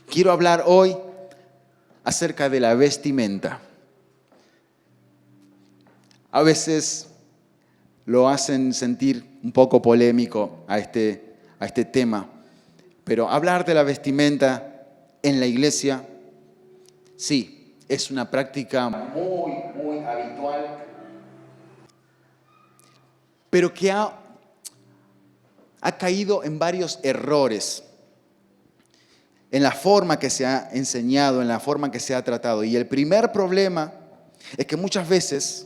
Quiero hablar hoy acerca de la vestimenta. A veces lo hacen sentir un poco polémico a este tema, pero hablar de la vestimenta en la iglesia, sí, es una práctica muy habitual, pero que ha caído en varios errores en la forma que se ha enseñado, en la forma que se ha tratado. Y el primer problema es que muchas veces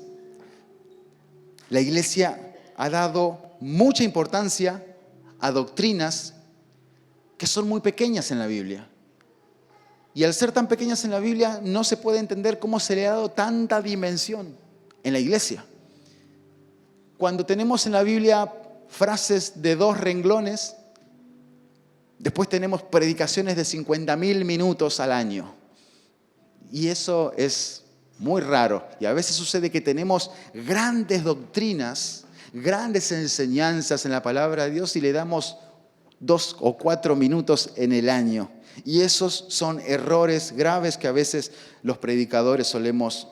la iglesia ha dado mucha importancia a doctrinas que son muy pequeñas en la Biblia. Y al ser tan pequeñas en la Biblia, no se puede entender cómo se le ha dado tanta dimensión en la iglesia. Cuando tenemos en la Biblia frases de 2 renglones, después tenemos predicaciones de 50.000 minutos al año. Y eso es muy raro. Y a veces sucede que tenemos grandes doctrinas, grandes enseñanzas en la palabra de Dios y le damos 2 o 4 minutos en el año. Y esos son errores graves que a veces los predicadores solemos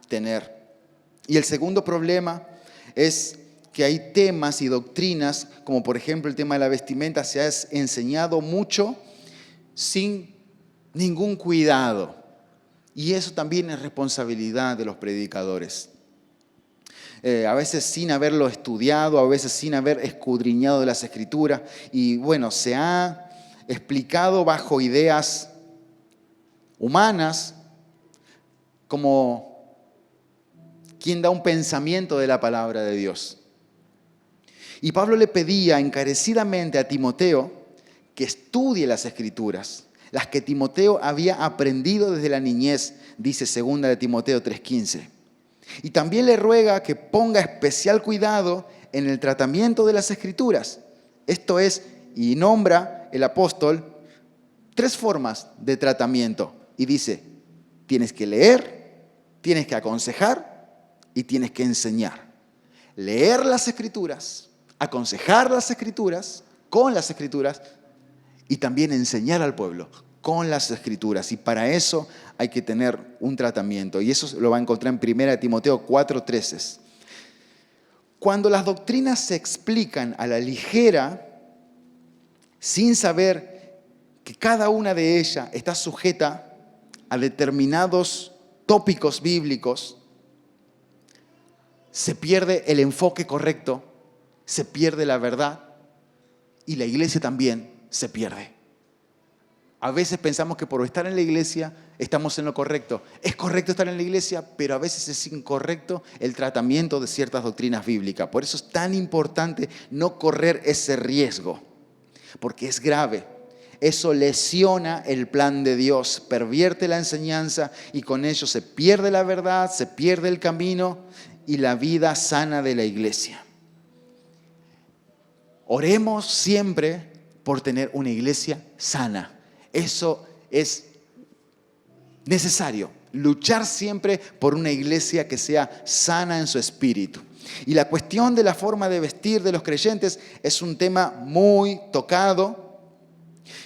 tener. Y el segundo problema es que hay temas y doctrinas, como por ejemplo el tema de la vestimenta, se ha enseñado mucho sin ningún cuidado. Y eso también es responsabilidad de los predicadores. A veces sin haberlo estudiado, a veces sin haber escudriñado de las Escrituras. Y bueno, se ha explicado bajo ideas humanas, como quien da un pensamiento de la palabra de Dios. Y Pablo le pedía encarecidamente a Timoteo que estudie las Escrituras, las que Timoteo había aprendido desde la niñez, dice 2 de Timoteo 3:15. Y también le ruega que ponga especial cuidado en el tratamiento de las Escrituras. Esto es, y nombra el apóstol 3 formas de tratamiento. Y dice, tienes que leer, tienes que aconsejar y tienes que enseñar. Leer las Escrituras, aconsejar las Escrituras, con las Escrituras, y también enseñar al pueblo con las Escrituras. Y para eso hay que tener un tratamiento. Y eso lo va a encontrar en 1 Timoteo 4:13. Cuando las doctrinas se explican a la ligera, sin saber que cada una de ellas está sujeta a determinados tópicos bíblicos, se pierde el enfoque correcto, se pierde la verdad y la iglesia también se pierde. A veces pensamos que por estar en la iglesia estamos en lo correcto. Es correcto estar en la iglesia, pero a veces es incorrecto el tratamiento de ciertas doctrinas bíblicas. Por eso es tan importante no correr ese riesgo, porque es grave. Eso lesiona el plan de Dios, pervierte la enseñanza y con ello se pierde la verdad, se pierde el camino y la vida sana de la iglesia. Oremos siempre por tener una iglesia sana. Eso es necesario, luchar siempre por una iglesia que sea sana en su espíritu. Y la cuestión de la forma de vestir de los creyentes es un tema muy tocado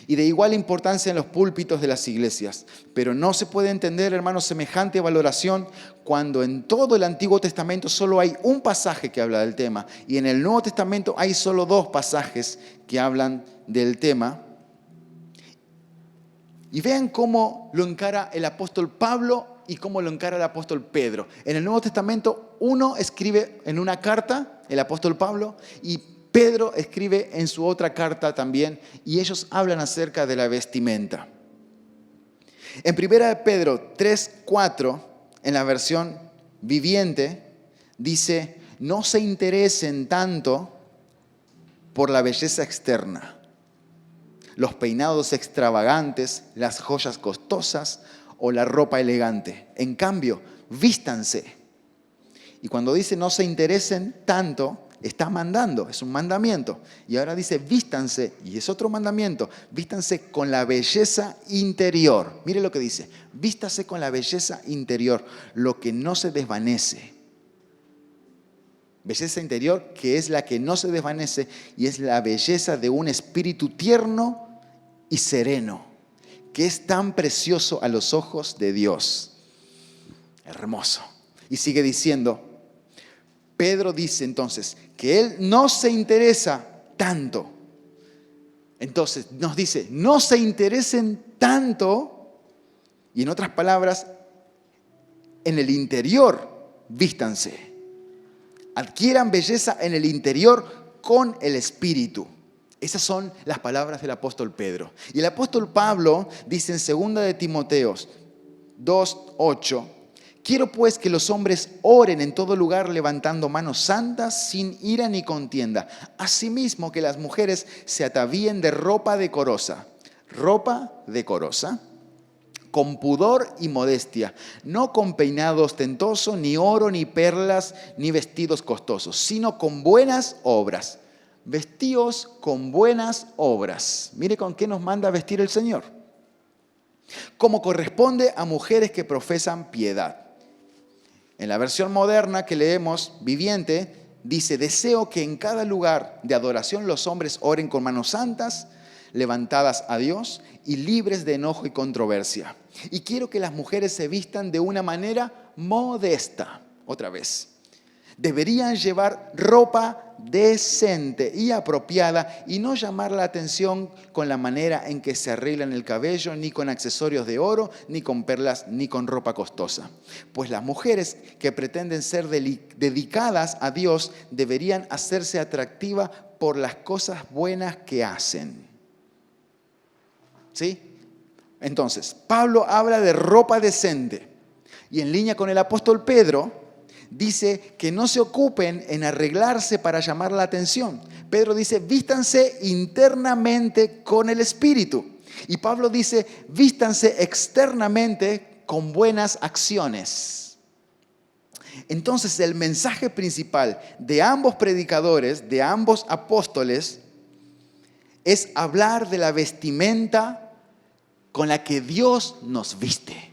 y de igual importancia en los púlpitos de las iglesias. Pero no se puede entender, hermanos, semejante valoración cuando en todo el Antiguo Testamento solo hay un pasaje que habla del tema y en el Nuevo Testamento hay solo 2 pasajes que hablan del tema. Y vean cómo lo encara el apóstol Pablo y cómo lo encara el apóstol Pedro. En el Nuevo Testamento uno escribe en una carta, el apóstol Pablo, y Pedro escribe en su otra carta también, y ellos hablan acerca de la vestimenta. En 1 Pedro 3:4, en la versión viviente, dice: no se interesen tanto por la belleza externa, los peinados extravagantes, las joyas costosas o la ropa elegante. En cambio, vístanse. Y cuando dice no se interesen tanto, está mandando, es un mandamiento. Y ahora dice vístanse, y es otro mandamiento, vístanse con la belleza interior. Mire lo que dice, vístase con la belleza interior, lo que no se desvanece. Belleza interior que es la que no se desvanece y es la belleza de un espíritu tierno y sereno, que es tan precioso a los ojos de Dios. Hermoso. Y sigue diciendo, Pedro dice entonces que él no se interesa tanto. Entonces nos dice, no se interesen tanto, y en otras palabras, en el interior vístanse. Adquieran belleza en el interior con el Espíritu. Esas son las palabras del apóstol Pedro. Y el apóstol Pablo dice en 2 de Timoteo 2:8, quiero pues que los hombres oren en todo lugar levantando manos santas sin ira ni contienda. Asimismo que las mujeres se atavíen de ropa decorosa, con pudor y modestia, no con peinado ostentoso, ni oro, ni perlas, ni vestidos costosos, sino con buenas obras. Vestíos con buenas obras. Mire con qué nos manda a vestir el Señor. Como corresponde a mujeres que profesan piedad. En la versión moderna que leemos, viviente, dice, deseo que en cada lugar de adoración los hombres oren con manos santas, levantadas a Dios y libres de enojo y controversia. Y quiero que las mujeres se vistan de una manera modesta. Otra vez. Deberían llevar ropa decente y apropiada y no llamar la atención con la manera en que se arreglan el cabello, ni con accesorios de oro, ni con perlas, ni con ropa costosa. Pues las mujeres que pretenden ser dedicadas a Dios deberían hacerse atractivas por las cosas buenas que hacen. ¿Sí? Entonces, Pablo habla de ropa decente y en línea con el apóstol Pedro dice que no se ocupen en arreglarse para llamar la atención. Pedro dice, vístanse internamente con el Espíritu. Y Pablo dice, vístanse externamente con buenas acciones. Entonces, el mensaje principal de ambos predicadores, de ambos apóstoles, es hablar de la vestimenta con la que Dios nos viste.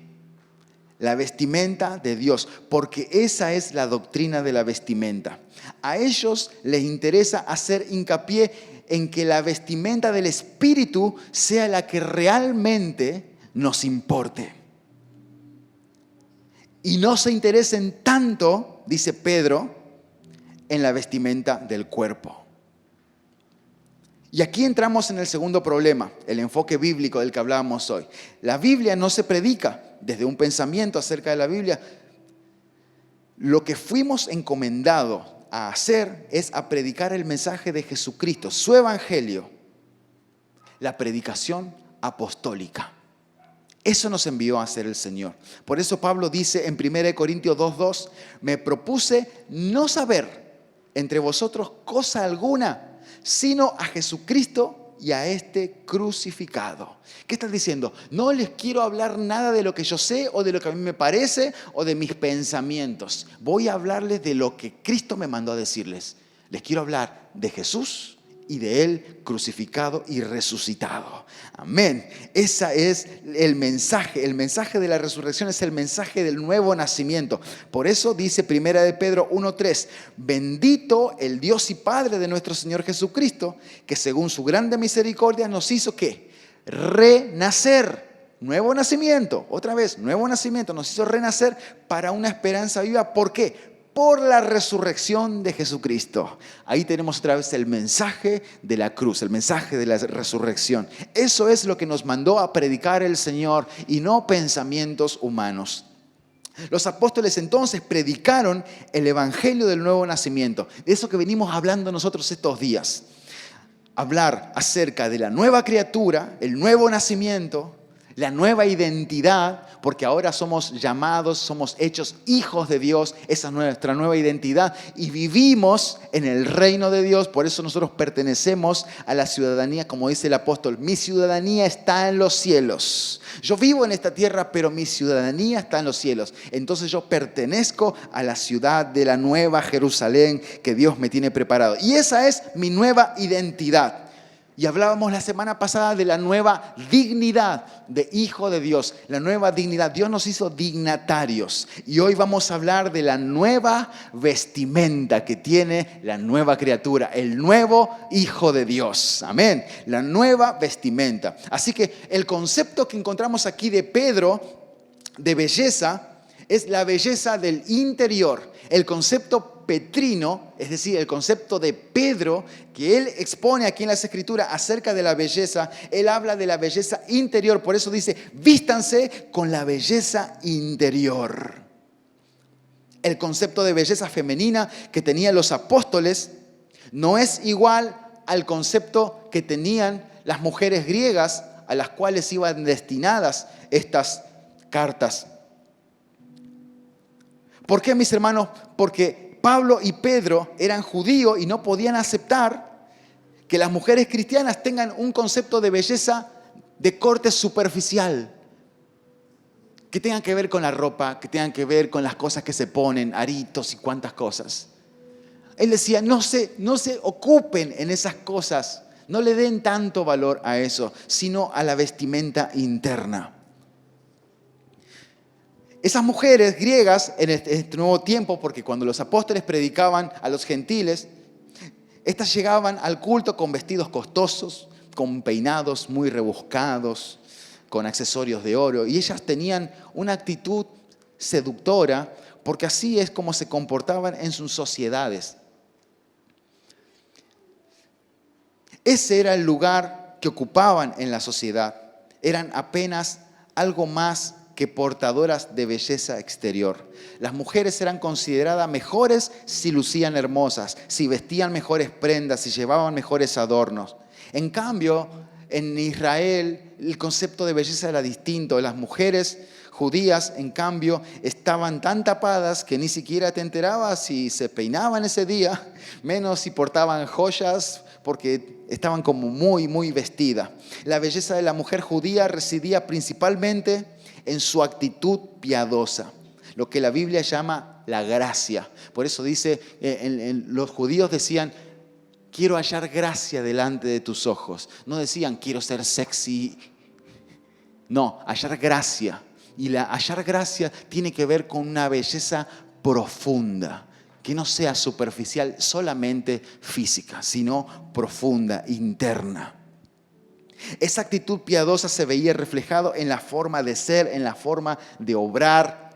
La vestimenta de Dios, porque esa es la doctrina de la vestimenta. A ellos les interesa hacer hincapié en que la vestimenta del Espíritu sea la que realmente nos importe. Y no se interesen tanto, dice Pedro, en la vestimenta del cuerpo. Y aquí entramos en el segundo problema, el enfoque bíblico del que hablábamos hoy. La Biblia no se predica desde un pensamiento acerca de la Biblia. Lo que fuimos encomendados a hacer es a predicar el mensaje de Jesucristo, su evangelio, la predicación apostólica. Eso nos envió a hacer el Señor. Por eso Pablo dice en 1 Corintios 2:2, me propuse no saber entre vosotros cosa alguna, sino a Jesucristo y a este crucificado. ¿Qué estás diciendo? No les quiero hablar nada de lo que yo sé o de lo que a mí me parece o de mis pensamientos. Voy a hablarles de lo que Cristo me mandó a decirles. Les quiero hablar de Jesús y de Él crucificado y resucitado. Amén. Ese es el mensaje. El mensaje de la resurrección es el mensaje del nuevo nacimiento. Por eso dice 1 de Pedro 1:3, bendito el Dios y Padre de nuestro Señor Jesucristo, que según su grande misericordia nos hizo ¿qué? renacer, nuevo nacimiento, otra vez, nuevo nacimiento, nos hizo renacer para una esperanza viva. ¿Por qué? Por la resurrección de Jesucristo. Ahí tenemos otra vez el mensaje de la cruz, el mensaje de la resurrección. Eso es lo que nos mandó a predicar el Señor y no pensamientos humanos. Los apóstoles entonces predicaron el evangelio del nuevo nacimiento, de eso que venimos hablando nosotros estos días. Hablar acerca de la nueva criatura, el nuevo nacimiento, la nueva identidad, porque ahora somos llamados, somos hechos hijos de Dios, esa es nuestra nueva identidad y vivimos en el reino de Dios, por eso nosotros pertenecemos a la ciudadanía, como dice el apóstol, mi ciudadanía está en los cielos. Yo vivo en esta tierra, pero mi ciudadanía está en los cielos. Entonces yo pertenezco a la ciudad de la nueva Jerusalén que Dios me tiene preparado. Y esa es mi nueva identidad. Y hablábamos la semana pasada de la nueva dignidad de hijo de Dios, la nueva dignidad. Dios nos hizo dignatarios y hoy vamos a hablar de la nueva vestimenta que tiene la nueva criatura, el nuevo hijo de Dios. Amén, la nueva vestimenta. Así que el concepto que encontramos aquí de Pedro, de belleza, es la belleza del interior. El concepto petrino, es decir, el concepto de Pedro, que él expone aquí en las Escrituras acerca de la belleza, él habla de la belleza interior. Por eso dice, vístanse con la belleza interior. El concepto de belleza femenina que tenían los apóstoles no es igual al concepto que tenían las mujeres griegas a las cuales iban destinadas estas cartas. ¿Por qué, mis hermanos? Porque Pablo y Pedro eran judíos y no podían aceptar que las mujeres cristianas tengan un concepto de belleza de corte superficial, que tengan que ver con la ropa, que tengan que ver con las cosas que se ponen, aritos y cuantas cosas. Él decía, no se ocupen en esas cosas, no le den tanto valor a eso, sino a la vestimenta interna. Esas mujeres griegas en este nuevo tiempo, porque cuando los apóstoles predicaban a los gentiles, estas llegaban al culto con vestidos costosos, con peinados muy rebuscados, con accesorios de oro, y ellas tenían una actitud seductora, porque así es como se comportaban en sus sociedades. Ese era el lugar que ocupaban en la sociedad. Eran apenas algo más que portadoras de belleza exterior. Las mujeres eran consideradas mejores si lucían hermosas, si vestían mejores prendas, si llevaban mejores adornos. En cambio, en Israel el concepto de belleza era distinto. Las mujeres judías, en cambio, estaban tan tapadas que ni siquiera te enterabas si se peinaban ese día, menos si portaban joyas, porque estaban como muy vestidas. La belleza de la mujer judía residía principalmente en su actitud piadosa, lo que la Biblia llama la gracia. Por eso dice, los judíos decían, quiero hallar gracia delante de tus ojos. No decían, quiero ser sexy. No, hallar gracia. Y hallar gracia tiene que ver con una belleza profunda, que no sea superficial, solamente física, sino profunda, interna. Esa actitud piadosa se veía reflejado en la forma de ser, en la forma de obrar.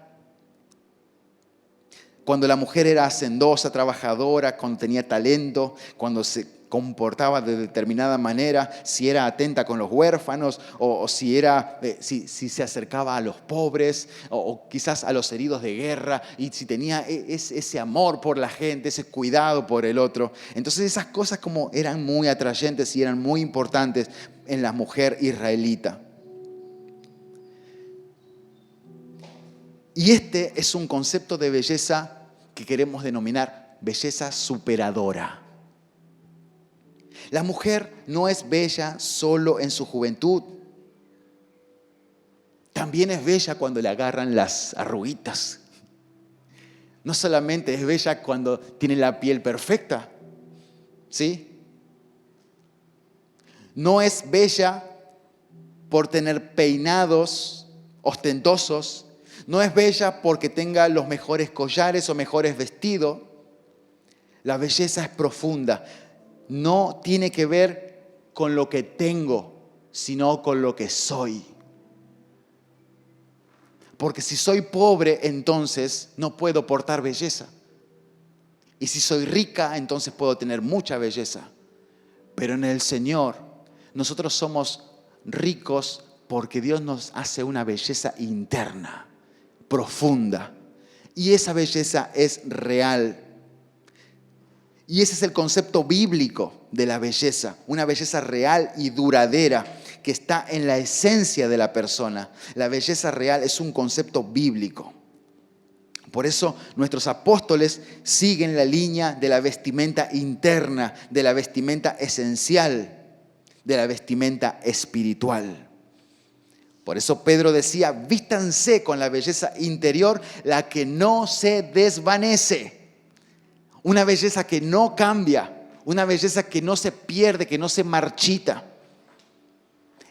Cuando la mujer era hacendosa, trabajadora, cuando tenía talento, cuando se comportaba de determinada manera, si era atenta con los huérfanos o si se acercaba a los pobres o quizás a los heridos de guerra y si tenía ese amor por la gente, ese cuidado por el otro. Entonces esas cosas como eran muy atrayentes y eran muy importantes en la mujer israelita. Y este es un concepto de belleza que queremos denominar belleza superadora. La mujer no es bella solo en su juventud. También es bella cuando le agarran las arruguitas. No solamente es bella cuando tiene la piel perfecta, ¿sí? No es bella por tener peinados ostentosos. No es bella porque tenga los mejores collares o mejores vestidos. La belleza es profunda. No tiene que ver con lo que tengo, sino con lo que soy. Porque si soy pobre, entonces no puedo portar belleza. Y si soy rica, entonces puedo tener mucha belleza. Pero en el Señor, nosotros somos ricos porque Dios nos hace una belleza interna, profunda. Y esa belleza es real. Y ese es el concepto bíblico de la belleza, una belleza real y duradera que está en la esencia de la persona. La belleza real es un concepto bíblico. Por eso nuestros apóstoles siguen la línea de la vestimenta interna, de la vestimenta esencial, de la vestimenta espiritual. Por eso Pedro decía, vístanse con la belleza interior, la que no se desvanece. Una belleza que no cambia, una belleza que no se pierde, que no se marchita.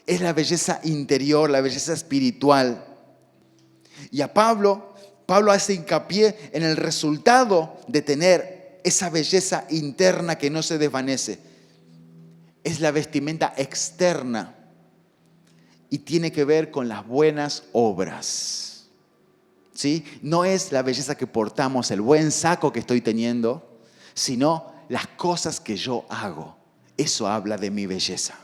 Es la belleza interior, la belleza espiritual. Y a Pablo hace hincapié en el resultado de tener esa belleza interna que no se desvanece. Es la vestimenta externa y tiene que ver con las buenas obras. ¿Sí? No es la belleza que portamos, el buen saco que estoy teniendo, sino las cosas que yo hago. Eso habla de mi belleza.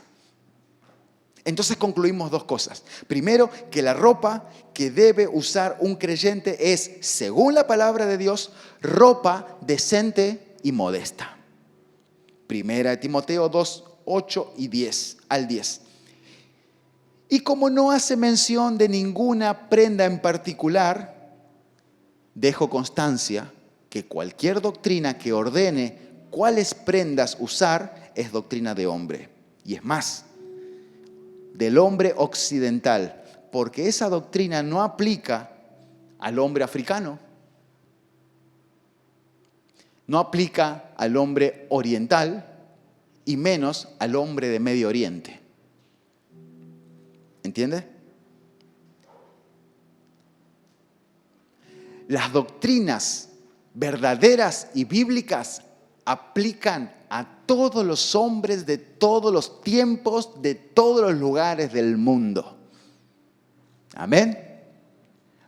Entonces concluimos dos cosas. Primero, que la ropa que debe usar un creyente es, según la palabra de Dios, ropa decente y modesta. Primera de Timoteo 2, 8 y 10 al 10. Y como no hace mención de ninguna prenda en particular, dejo constancia que cualquier doctrina que ordene cuáles prendas usar es doctrina de hombre. Y es más, del hombre occidental, porque esa doctrina no aplica al hombre africano, no aplica al hombre oriental y menos al hombre de Medio Oriente. ¿Entiende? Las doctrinas verdaderas y bíblicas aplican a todos los hombres de todos los tiempos, de todos los lugares del mundo. Amén.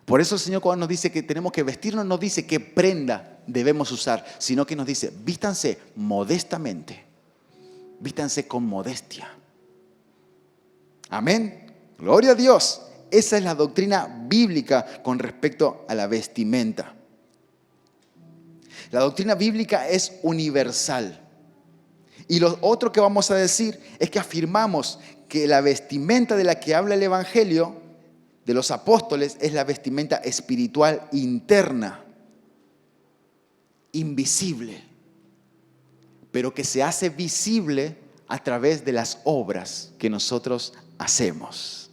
Por eso el Señor, cuando nos dice que tenemos que vestirnos, no dice qué prenda debemos usar, sino que nos dice, vístanse modestamente, vístanse con modestia. Amén. Gloria a Dios. Esa es la doctrina bíblica con respecto a la vestimenta. La doctrina bíblica es universal. Y lo otro que vamos a decir es que afirmamos que la vestimenta de la que habla el Evangelio de los apóstoles es la vestimenta espiritual interna, invisible, pero que se hace visible a través de las obras que nosotros hacemos.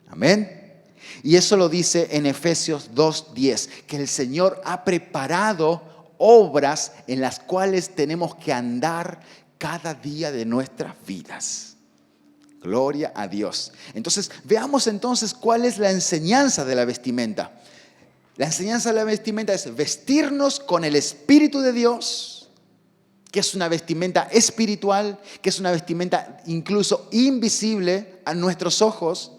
Amén. Y eso lo dice en Efesios 2:10, que el Señor ha preparado obras en las cuales tenemos que andar cada día de nuestras vidas. Gloria a Dios. Entonces, veamos entonces cuál es la enseñanza de la vestimenta. La enseñanza de la vestimenta es vestirnos con el Espíritu de Dios, que es una vestimenta espiritual, que es una vestimenta incluso invisible a nuestros ojos,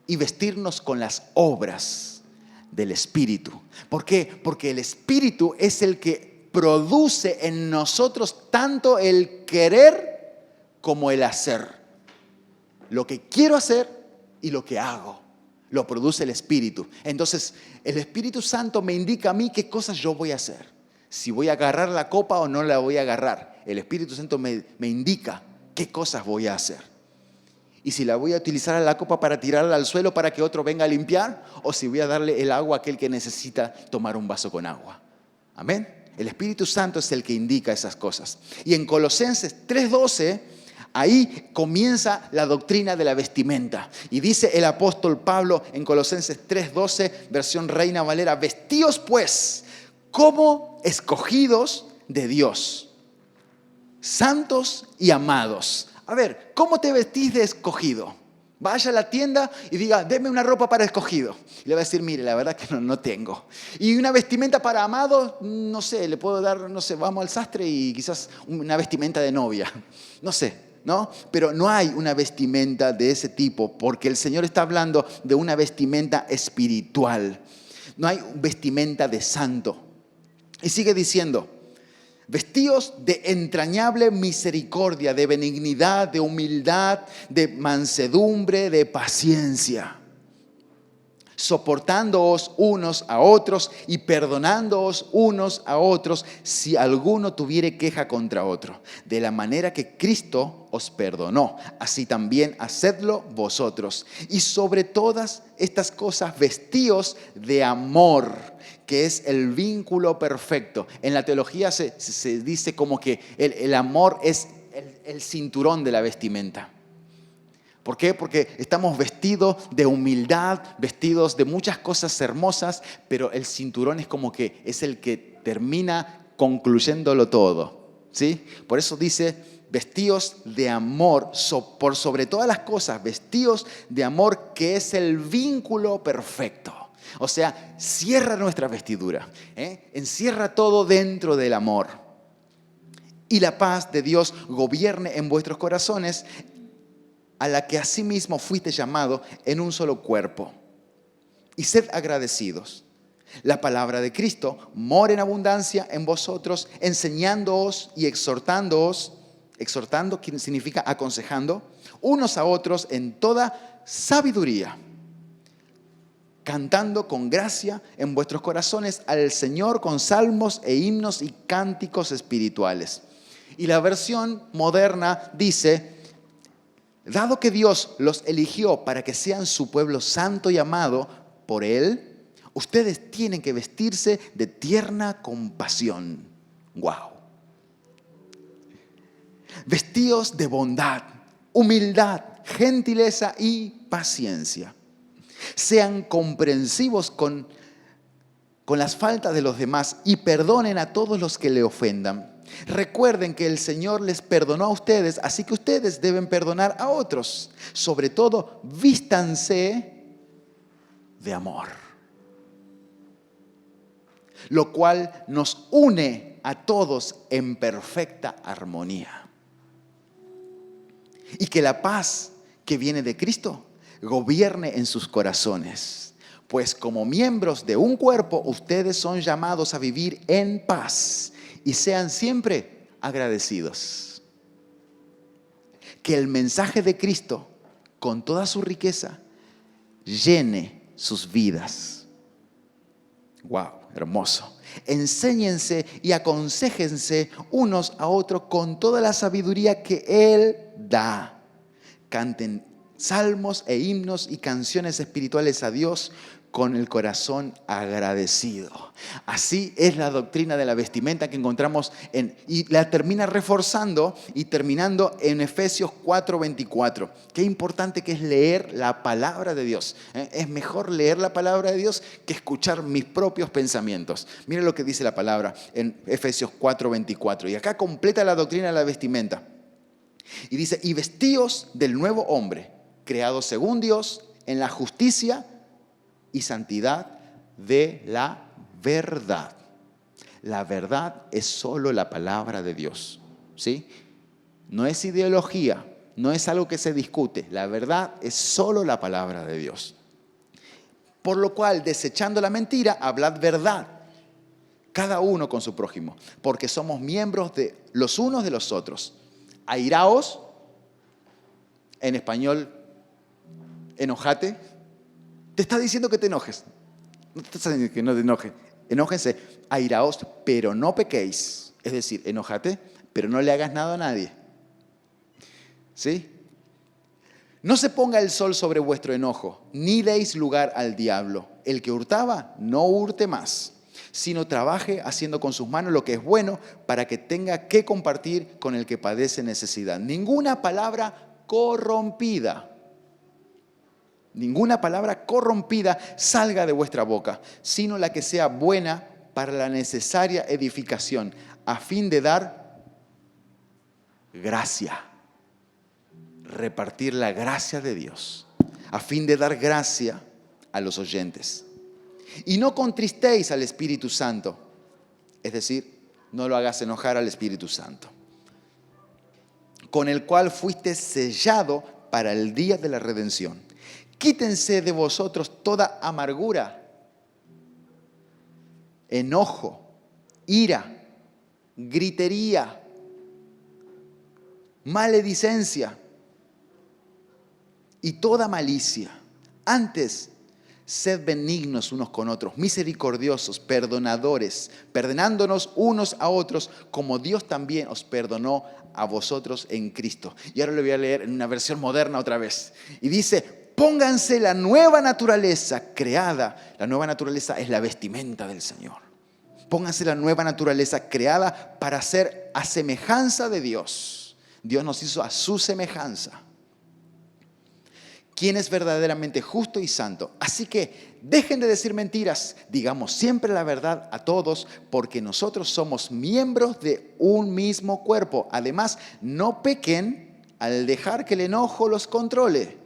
y vestirnos con las obras del Espíritu. ¿Por qué? Porque el Espíritu es el que produce en nosotros tanto el querer como el hacer. Lo que quiero hacer y lo que hago, lo produce el Espíritu. Entonces, el Espíritu Santo me indica a mí qué cosas yo voy a hacer. Si voy a agarrar la copa o no la voy a agarrar. El Espíritu Santo me indica qué cosas voy a hacer. Y si la voy a utilizar a la copa para tirarla al suelo para que otro venga a limpiar, o si voy a darle el agua a aquel que necesita tomar un vaso con agua. Amén. El Espíritu Santo es el que indica esas cosas. Y en Colosenses 3:12, ahí comienza la doctrina de la vestimenta. Y dice el apóstol Pablo en Colosenses 3:12, versión Reina Valera, vestíos pues como escogidos de Dios, santos y amados. A ver, ¿cómo te vestís de escogido? Vaya a la tienda y diga, deme una ropa para escogido. Y le va a decir, mire, la verdad que no tengo. Y una vestimenta para amado, no sé, le puedo dar, no sé, vamos al sastre y quizás una vestimenta de novia. No sé, ¿no? Pero no hay una vestimenta de ese tipo, porque el Señor está hablando de una vestimenta espiritual. No hay vestimenta de santo. Y sigue diciendo, vestíos de entrañable misericordia, de benignidad, de humildad, de mansedumbre, de paciencia, soportándoos unos a otros y perdonándoos unos a otros si alguno tuviere queja contra otro. De la manera que Cristo os perdonó, así también hacedlo vosotros. Y sobre todas estas cosas vestíos de amor, que es el vínculo perfecto. En la teología se dice como que el amor es el cinturón de la vestimenta. ¿Por qué? Porque estamos vestidos de humildad, vestidos de muchas cosas hermosas, pero el cinturón es como que es el que termina concluyéndolo todo, ¿sí? Por eso dice, vestíos de amor, por sobre todas las cosas, vestíos de amor, que es el vínculo perfecto. O sea, cierra nuestra vestidura, encierra todo dentro del amor. Y la paz de Dios gobierne en vuestros corazones, a la que asimismo fuiste llamado en un solo cuerpo. Y sed agradecidos. La palabra de Cristo mora en abundancia en vosotros, enseñándoos y exhortándoos, exhortando significa aconsejando, unos a otros en toda sabiduría, cantando con gracia en vuestros corazones al Señor con salmos e himnos y cánticos espirituales. Y la versión moderna dice, dado que Dios los eligió para que sean su pueblo santo y amado por Él, ustedes tienen que vestirse de tierna compasión. ¡Wow! Vestíos de bondad, humildad, gentileza y paciencia. Sean comprensivos con las faltas de los demás y perdonen a todos los que le ofendan. Recuerden que el Señor les perdonó a ustedes, así que ustedes deben perdonar a otros. Sobre todo, vístanse de amor, lo cual nos une a todos en perfecta armonía. Y que la paz que viene de Cristo gobierne en sus corazones. Pues como miembros de un cuerpo, ustedes son llamados a vivir en paz y sean siempre agradecidos. Que el mensaje de Cristo, con toda su riqueza, llene sus vidas. ¡Wow! Hermoso. Enséñense y aconséjense unos a otros con toda la sabiduría que Él da. Canten salmos e himnos y canciones espirituales a Dios con el corazón agradecido. Así es la doctrina de la vestimenta que encontramos y la termina reforzando y terminando en Efesios 4:24. Qué importante que es leer la palabra de Dios. Es mejor leer la palabra de Dios que escuchar mis propios pensamientos. Miren lo que dice la palabra en Efesios 4:24. Y acá completa la doctrina de la vestimenta. Y dice, y vestíos del nuevo hombre, creado según Dios en la justicia y santidad de la verdad. La verdad es solo la palabra de Dios, ¿sí? No es ideología, no es algo que se discute. La verdad es solo la palabra de Dios. Por lo cual, desechando la mentira, hablad verdad, cada uno con su prójimo, porque somos miembros de los unos de los otros. Airaos, en español, enojate. Te está diciendo que te enojes. No te está diciendo que no te enojes. Enójense, airaos, pero no pequéis. Es decir, enójate, pero no le hagas nada a nadie. ¿Sí? No se ponga el sol sobre vuestro enojo, ni deis lugar al diablo. El que hurtaba, no hurte más, sino trabaje haciendo con sus manos lo que es bueno, para que tenga que compartir con el que padece necesidad. Ninguna palabra corrompida salga de vuestra boca, sino la que sea buena para la necesaria edificación, a fin de dar gracia, repartir la gracia de Dios, a fin de dar gracia a los oyentes. Y no contristéis al Espíritu Santo, es decir, no lo hagas enojar al Espíritu Santo, con el cual fuiste sellado para el día de la redención. Quítense de vosotros toda amargura, enojo, ira, gritería, maledicencia y toda malicia. Antes, sed benignos unos con otros, misericordiosos, perdonadores, perdonándonos unos a otros, como Dios también os perdonó a vosotros en Cristo. Y ahora lo voy a leer en una versión moderna otra vez. Y dice, pónganse la nueva naturaleza creada. La nueva naturaleza es la vestimenta del Señor. Pónganse la nueva naturaleza creada para ser a semejanza de Dios. Dios nos hizo a su semejanza. Quien es verdaderamente justo y santo. Así que dejen de decir mentiras, digamos siempre la verdad a todos, porque nosotros somos miembros de un mismo cuerpo. Además, no pequen al dejar que el enojo los controle.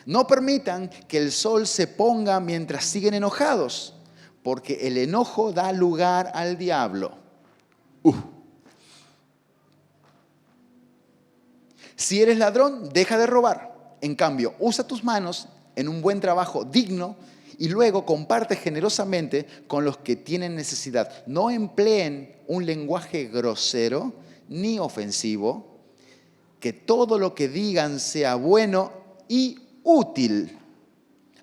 No permitan que el sol se ponga mientras siguen enojados, porque el enojo da lugar al diablo. Si eres ladrón, deja de robar. En cambio, usa tus manos en un buen trabajo digno y luego comparte generosamente con los que tienen necesidad. No empleen un lenguaje grosero ni ofensivo. Que todo lo que digan sea bueno y útil,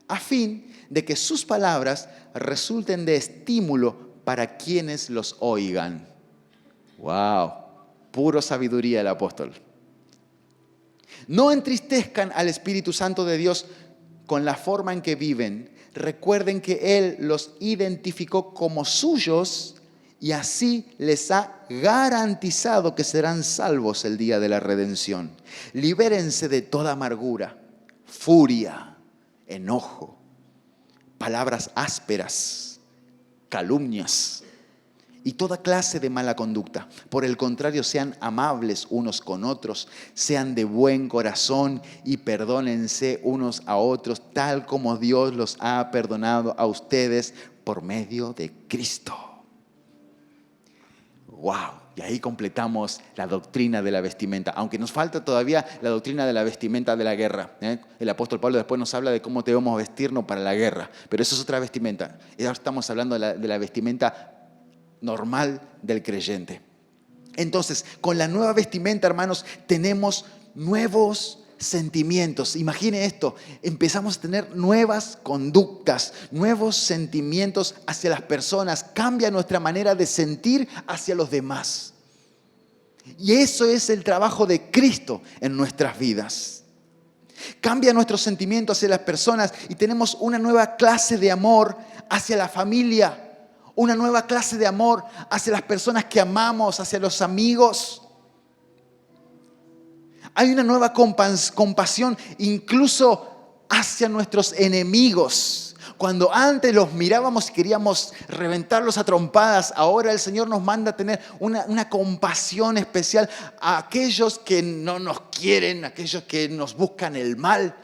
a fin de que sus palabras resulten de estímulo para quienes los oigan. ¡Wow! Puro sabiduría del apóstol. No entristezcan al Espíritu Santo de Dios con la forma en que viven. Recuerden que Él los identificó como suyos y así les ha garantizado que serán salvos el día de la redención. Libérense de toda amargura, furia, enojo, palabras ásperas, calumnias y toda clase de mala conducta. Por el contrario, sean amables unos con otros, sean de buen corazón y perdónense unos a otros, tal como Dios los ha perdonado a ustedes por medio de Cristo. ¡Wow! Y ahí completamos la doctrina de la vestimenta, aunque nos falta todavía la doctrina de la vestimenta de la guerra. El apóstol Pablo después nos habla de cómo debemos vestirnos para la guerra, pero eso es otra vestimenta. Y ahora estamos hablando de la vestimenta normal del creyente. Entonces, con la nueva vestimenta, hermanos, tenemos nuevos sentimientos. Imagine esto, empezamos a tener nuevas conductas, nuevos sentimientos hacia las personas. Cambia nuestra manera de sentir hacia los demás. Y eso es el trabajo de Cristo en nuestras vidas. Cambia nuestro sentimiento hacia las personas y tenemos una nueva clase de amor hacia la familia. Una nueva clase de amor hacia las personas que amamos, hacia los amigos. Hay una nueva compasión incluso hacia nuestros enemigos. Cuando antes los mirábamos y queríamos reventarlos a trompadas, ahora el Señor nos manda a tener una compasión especial a aquellos que no nos quieren, a aquellos que nos buscan el mal.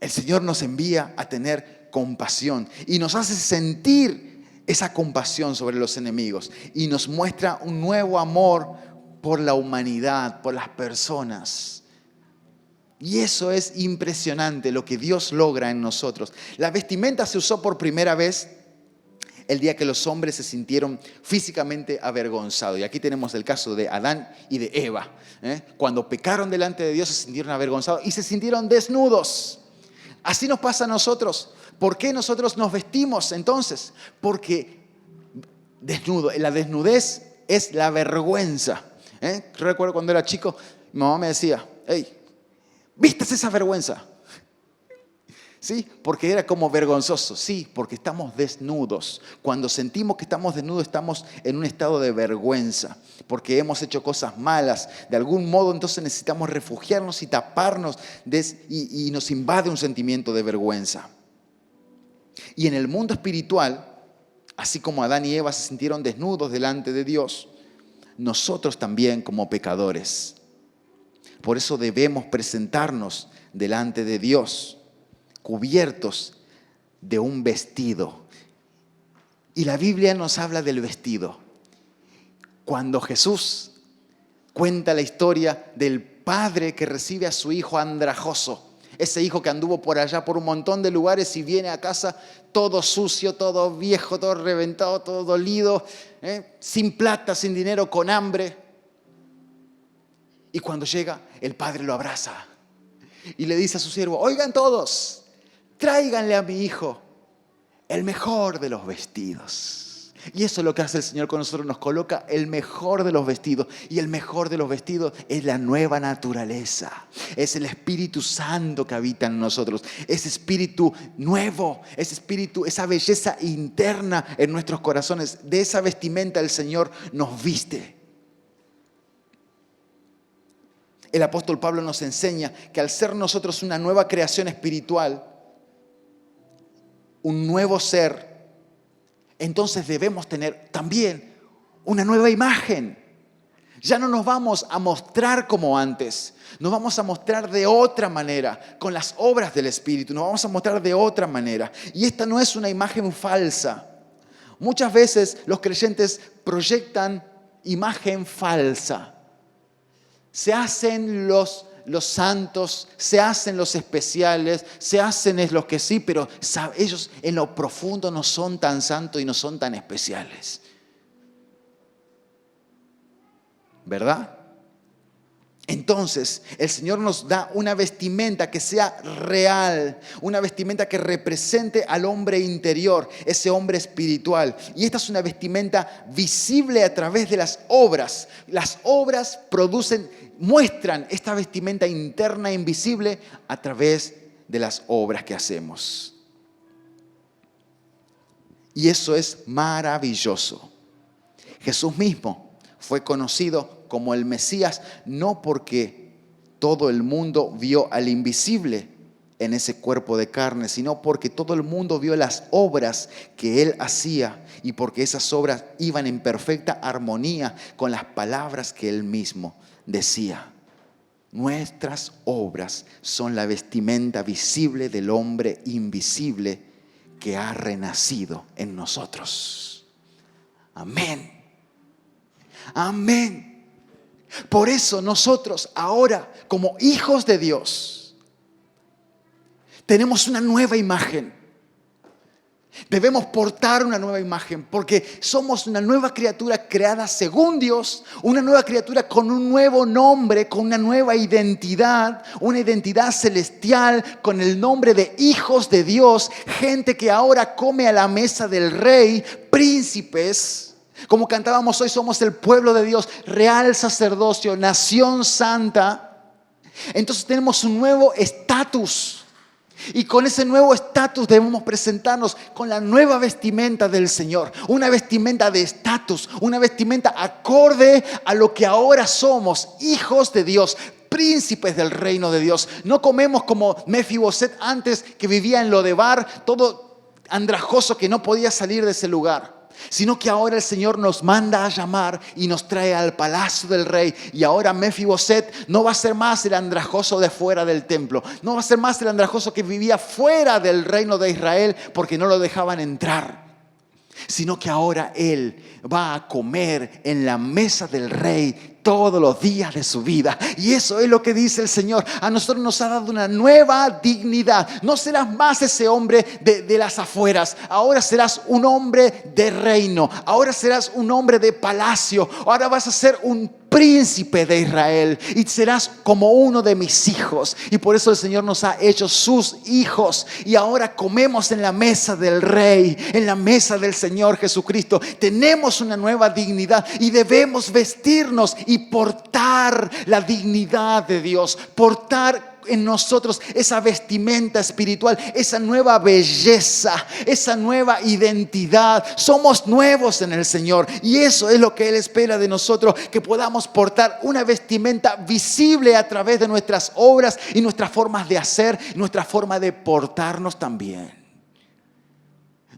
El Señor nos envía a tener compasión y nos hace sentir esa compasión sobre los enemigos y nos muestra un nuevo amor por la humanidad, por las personas. Y eso es impresionante lo que Dios logra en nosotros. La vestimenta se usó por primera vez el día que los hombres se sintieron físicamente avergonzados. Y aquí tenemos el caso de Adán y de Eva. Cuando pecaron delante de Dios se sintieron avergonzados y se sintieron desnudos. Así nos pasa a nosotros. ¿Por qué nosotros nos vestimos entonces? Porque la desnudez es la vergüenza. Recuerdo cuando era chico, mi mamá me decía, hey, ¿vístese esa vergüenza? ¿Sí? Porque era como vergonzoso. Sí, porque estamos desnudos. Cuando sentimos que estamos desnudos, estamos en un estado de vergüenza. Porque hemos hecho cosas malas. De algún modo, entonces necesitamos refugiarnos y taparnos. Y nos invade un sentimiento de vergüenza. Y en el mundo espiritual, así como Adán y Eva se sintieron desnudos delante de Dios, nosotros también como pecadores. Por eso debemos presentarnos delante de Dios, cubiertos de un vestido. Y la Biblia nos habla del vestido. Cuando Jesús Cuenta la historia del padre que recibe a su hijo andrajoso. Ese hijo que anduvo por allá por un montón de lugares y viene a casa todo sucio, todo viejo, todo reventado, todo dolido, sin plata, sin dinero, con hambre. Y cuando llega, el padre lo abraza y le dice a su siervo: oigan todos, tráiganle a mi hijo el mejor de los vestidos. Y eso es lo que hace el Señor con nosotros, nos coloca el mejor de los vestidos. Y el mejor de los vestidos es la nueva naturaleza. Es el Espíritu Santo que habita en nosotros. Ese espíritu nuevo, ese espíritu, esa belleza interna en nuestros corazones. De esa vestimenta el Señor nos viste. El apóstol Pablo nos enseña que al ser nosotros una nueva creación espiritual, un nuevo ser, entonces debemos tener también una nueva imagen. Ya no nos vamos a mostrar como antes, nos vamos a mostrar de otra manera, con las obras del Espíritu, nos vamos a mostrar de otra manera. Y esta no es una imagen falsa. Muchas veces los creyentes proyectan imagen falsa. Se hacen los santos, se hacen los especiales, se hacen los que sí, pero ellos en lo profundo no son tan santos y no son tan especiales. ¿Verdad? Entonces, el Señor nos da una vestimenta que sea real, una vestimenta que represente al hombre interior, ese hombre espiritual. Y esta es una vestimenta visible a través de las obras. Las obras muestran esta vestimenta interna invisible a través de las obras que hacemos. Y eso es maravilloso. Jesús mismo fue conocido como el Mesías, no porque todo el mundo vio al invisible en ese cuerpo de carne, sino porque todo el mundo vio las obras que Él hacía y porque esas obras iban en perfecta armonía con las palabras que Él mismo decía. Nuestras obras son la vestimenta visible del hombre invisible que ha renacido en nosotros. Amén. Amén. Por eso nosotros ahora, como hijos de Dios, tenemos una nueva imagen. Debemos portar una nueva imagen porque somos una nueva criatura creada según Dios, una nueva criatura con un nuevo nombre, con una nueva identidad, una identidad celestial, con el nombre de hijos de Dios, gente que ahora come a la mesa del Rey, príncipes. Como cantábamos hoy, somos el pueblo de Dios, real sacerdocio, nación santa. Entonces tenemos un nuevo estatus. Y con ese nuevo estatus debemos presentarnos con la nueva vestimenta del Señor. Una vestimenta de estatus, una vestimenta acorde a lo que ahora somos, hijos de Dios, príncipes del reino de Dios. No comemos como Mefiboset antes, que vivía en Lodebar, todo andrajoso que no podía salir de ese lugar. Sino que ahora el Señor nos manda a llamar y nos trae al palacio del rey. Y ahora Mefiboset no va a ser más el andrajoso de fuera del templo. No va a ser más el andrajoso que vivía fuera del reino de Israel porque no lo dejaban entrar. Sino que ahora él va a comer en la mesa del rey todos los días de su vida. Y eso es lo que dice el Señor. A nosotros nos ha dado una nueva dignidad. No serás más ese hombre de las afueras. Ahora serás un hombre de reino. Ahora serás un hombre de palacio. Ahora vas a ser un príncipe de Israel y serás como uno de mis hijos. Y por eso el Señor nos ha hecho sus hijos. Y ahora comemos en la mesa del Rey, en la mesa del Señor Jesucristo. Tenemos una nueva dignidad y debemos vestirnos y portar la dignidad de Dios, portar en nosotros esa vestimenta espiritual, esa nueva belleza, esa nueva identidad. Somos nuevos en el Señor y eso es lo que Él espera de nosotros, que podamos portar una vestimenta visible a través de nuestras obras y nuestras formas de hacer, nuestra forma de portarnos también.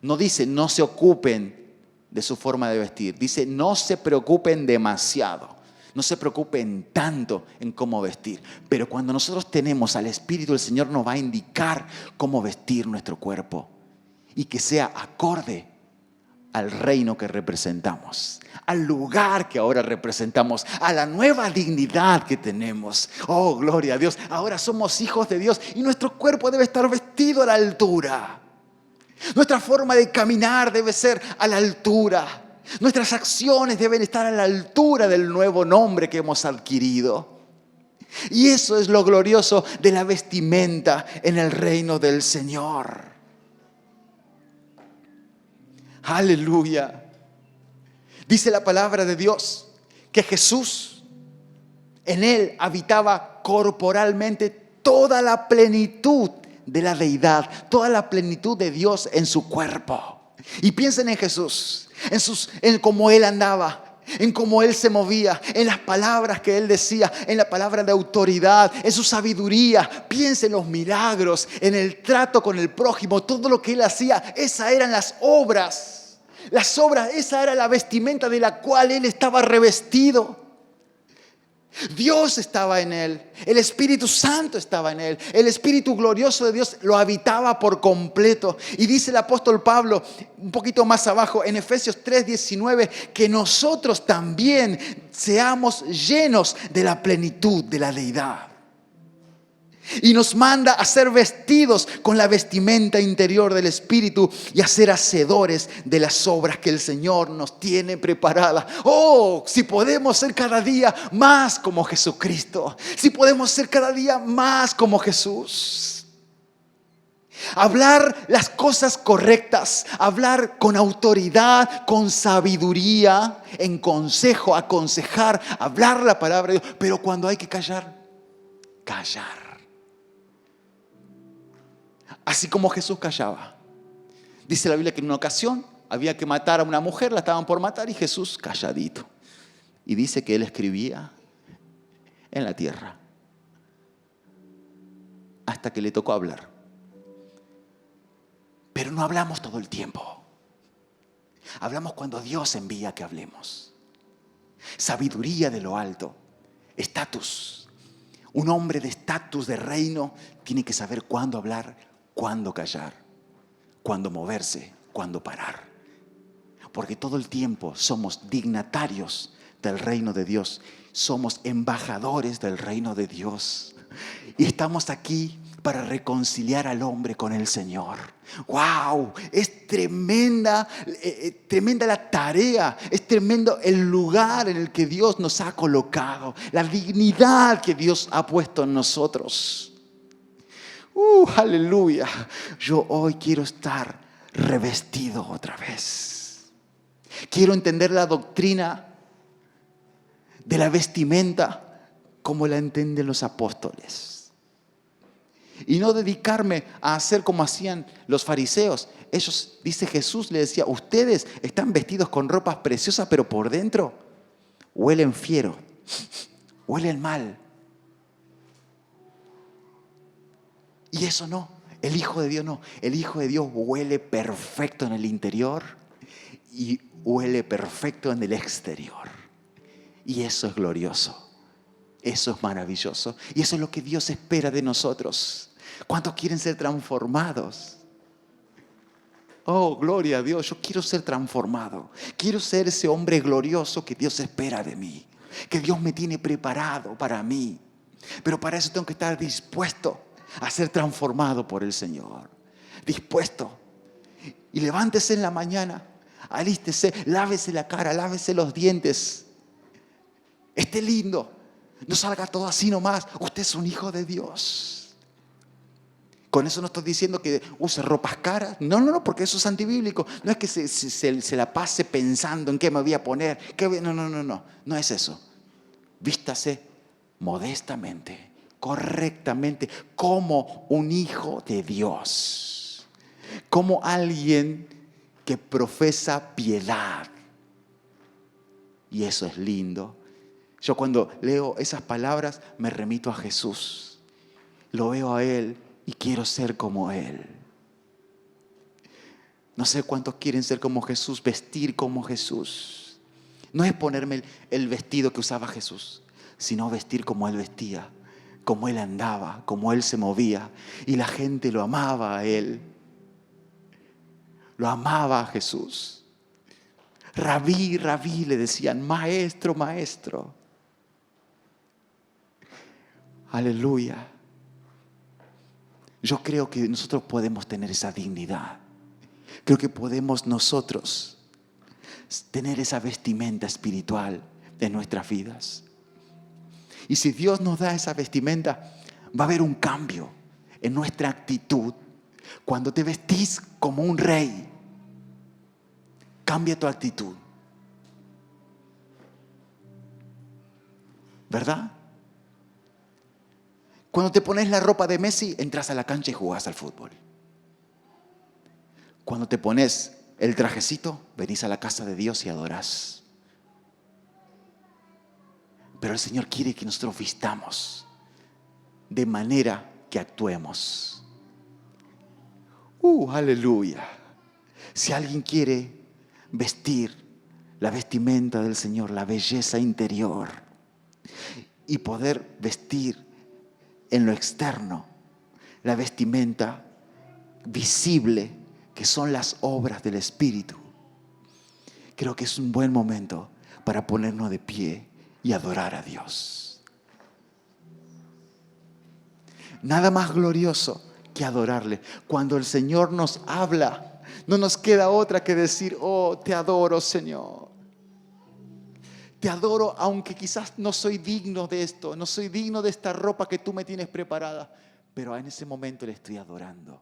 No dice no se ocupen de su forma de vestir, dice no se preocupen demasiado. No se preocupen tanto en cómo vestir. Pero cuando nosotros tenemos al Espíritu, el Señor nos va a indicar cómo vestir nuestro cuerpo. Y que sea acorde al reino que representamos, al lugar que ahora representamos, a la nueva dignidad que tenemos. Oh, gloria a Dios. Ahora somos hijos de Dios y nuestro cuerpo debe estar vestido a la altura. Nuestra forma de caminar debe ser a la altura. Nuestras acciones deben estar a la altura del nuevo nombre que hemos adquirido. Y eso es lo glorioso de la vestimenta en el reino del Señor. Aleluya. Dice la palabra de Dios que Jesús, en Él habitaba corporalmente toda la plenitud de la deidad, toda la plenitud de Dios en su cuerpo. Y piensen en Jesús, en cómo Él andaba, en cómo Él se movía, en las palabras que Él decía, en la palabra de autoridad, en su sabiduría. Piensen en los milagros, en el trato con el prójimo, todo lo que Él hacía. Esas eran las obras. Las obras, esa era la vestimenta de la cual Él estaba revestido. Dios estaba en Él, el Espíritu Santo estaba en Él, el Espíritu glorioso de Dios lo habitaba por completo. Y dice el apóstol Pablo, un poquito más abajo, en Efesios 3:19, que nosotros también seamos llenos de la plenitud de la deidad. Y nos manda a ser vestidos con la vestimenta interior del Espíritu y a ser hacedores de las obras que el Señor nos tiene preparadas. Oh, si podemos ser cada día más como Jesucristo. Si podemos ser cada día más como Jesús. Hablar las cosas correctas, hablar con autoridad, con sabiduría, en consejo, aconsejar, hablar la palabra de Dios. Pero cuando hay que callar, callar. Así como Jesús callaba. Dice la Biblia que en una ocasión había que matar a una mujer, la estaban por matar y Jesús calladito. Y dice que Él escribía en la tierra hasta que le tocó hablar. Pero no hablamos todo el tiempo. Hablamos cuando Dios envía que hablemos. Sabiduría de lo alto, estatus. Un hombre de estatus, de reino, tiene que saber cuándo hablar, cuándo callar, cuándo moverse, cuándo parar. Porque todo el tiempo somos dignatarios del reino de Dios. Somos embajadores del reino de Dios. Y estamos aquí para reconciliar al hombre con el Señor. ¡Wow! Es tremenda la tarea. Es tremendo el lugar en el que Dios nos ha colocado. La dignidad que Dios ha puesto en nosotros. Aleluya. Yo hoy quiero estar revestido otra vez. Quiero entender la doctrina de la vestimenta como la entienden los apóstoles. Y no dedicarme a hacer como hacían los fariseos. Ellos, dice Jesús, le decía, ustedes están vestidos con ropas preciosas, pero por dentro huelen fiero, huelen mal. Y eso no, el Hijo de Dios no. El Hijo de Dios huele perfecto en el interior y huele perfecto en el exterior. Y eso es glorioso, eso es maravilloso. Y eso es lo que Dios espera de nosotros. ¿Cuántos quieren ser transformados? Oh, gloria a Dios, yo quiero ser transformado. Quiero ser ese hombre glorioso que Dios espera de mí, que Dios me tiene preparado para mí. Pero para eso tengo que estar dispuesto a ser transformado por el Señor. Dispuesto. Y levántese en la mañana, alístese, lávese la cara, lávese los dientes. Esté lindo. No salga todo así nomás. Usted es un hijo de Dios. Con eso no estoy diciendo que use ropas caras. No, porque eso es antibíblico. No es que se la pase pensando en qué me voy a poner. No es eso. Vístase modestamente, correctamente, como un hijo de Dios, como alguien que profesa piedad. Y eso es lindo. Yo cuando leo esas palabras me remito a Jesús. Lo veo a Él y quiero ser como Él. No sé cuántos quieren ser como Jesús, vestir como Jesús. No es ponerme el vestido que usaba Jesús, sino vestir como Él vestía, como Él andaba, como Él se movía. Y la gente lo amaba a Él. Lo amaba a Jesús. Rabí, rabí, le decían, maestro, maestro. Aleluya. Yo creo que nosotros podemos tener esa dignidad. Creo que podemos nosotros tener esa vestimenta espiritual en nuestras vidas. Y si Dios nos da esa vestimenta, va a haber un cambio en nuestra actitud. Cuando te vestís como un rey, cambia tu actitud. ¿Verdad? Cuando te pones la ropa de Messi, entras a la cancha y jugás al fútbol. Cuando te pones el trajecito, venís a la casa de Dios y adorás. Pero el Señor quiere que nosotros vistamos de manera que actuemos. Aleluya. Si alguien quiere vestir la vestimenta del Señor, la belleza interior, y poder vestir en lo externo la vestimenta visible, que son las obras del Espíritu, creo que es un buen momento para ponernos de pie y adorar a Dios. Nada más glorioso que adorarle. Cuando el Señor nos habla, no nos queda otra que decir, oh, te adoro, Señor. Te adoro, aunque quizás no soy digno de esto, no soy digno de esta ropa que tú me tienes preparada, pero en ese momento le estoy adorando.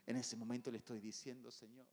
En ese momento le estoy diciendo, Señor.